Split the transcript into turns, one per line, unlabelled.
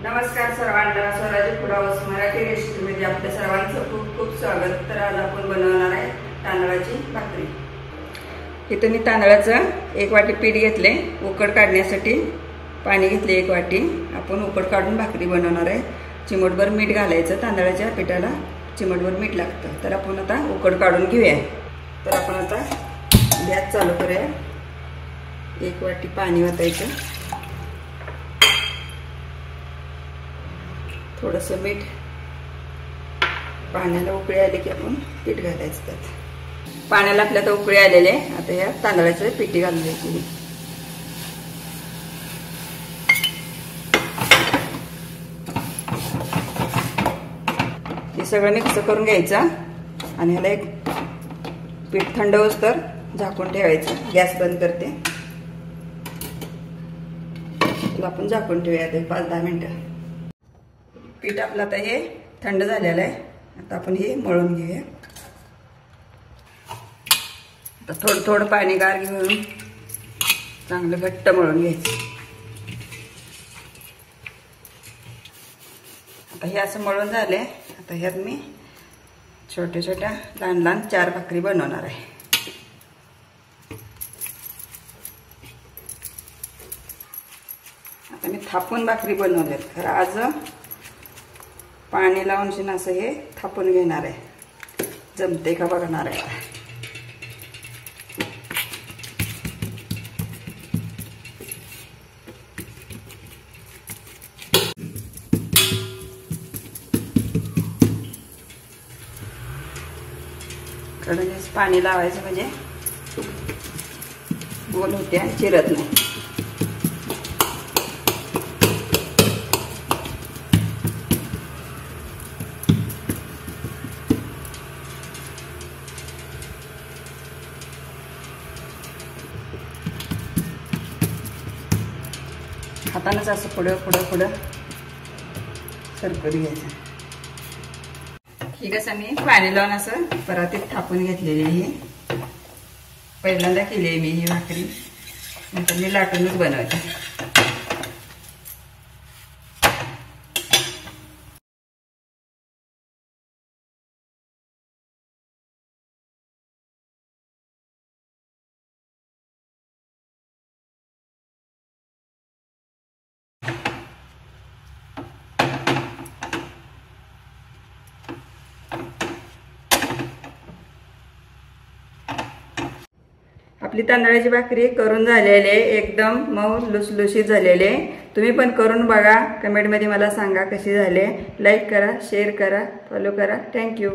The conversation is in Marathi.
नमस्कार सर्वांना, स्वराज्य फूड हाऊस मराठी रेसिपीमध्ये आपल्या सर्वांचं खूप खूप स्वागत। तर आज आपण बनवणार आहे तांदळाची भाकरी। इथे मी तांदळाचं 1 वाटी पीठ घेतले, उकड काढण्यासाठी पाणी घेतले 1 वाटी। आपण उकड काढून भाकरी बनवणार आहे। चिमटभर मीठ घालायचं, तांदळाच्या पिठाला चिमटभर मीठ लागतं। तर आपण आता उकड काढून घेऊया। तर आपण आता गॅस चालू करूया। 1 वाटी पाणी ओतायचं, थोडंसं मीठ, पाण्याला उकळी आली की आपण पीठ घालायचं। त्यात पाण्याला आपल्याला उकळी आलेले, आता या तांदळाचं पीठ घालून घ्यायची। हे सगळं मिक्स करून घ्यायचं आणि ह्याला एक पीठ थंड होईस्तोवर झाकून ठेवायचं। गॅस बंद करते, त्याला आपण झाकून ठेवूया 5-10 मिनिटं। पीठ आपलं आता हे थंड झालेलं आहे। आता आपण हे मळून घेऊया। आता थोडं थोडं पाणी गार घेऊन चांगलं घट्ट मळून घ्यायचं। आता हे असं मळून झाले। आता ह्यात मी छोट्या छोट्या लहान लहान 4 भाकरी बनवणार आहे। आता मी थापून भाकरी बनवल्यात, खरं आज पाणी लावून असं हे थापून घेणार आहे। जमते का बघणार आहे। कडणीच पाणी लावायचं म्हणजे गोल होते आणि चिरत नाही। हातानंच असं पुढं पुढं पुढं सरकवून घ्यायचं। ही कसं मी पाणी लावून असं परातीत थापून घेतलेली आहे। पहिल्यांदा केली आहे मी ही भाकरी, नंतर मी लाटूनच बनवते। आपली तांदळाची भाकरी करून झालेली आहे, एकदम मऊ लुसलुशीत झालेली आहे। तुम्ही पण करून बघा, कमेंटमध्ये मला सांगा कशी झाली। लाईक करा, शेअर करा, फॉलो करा। थँक्यू।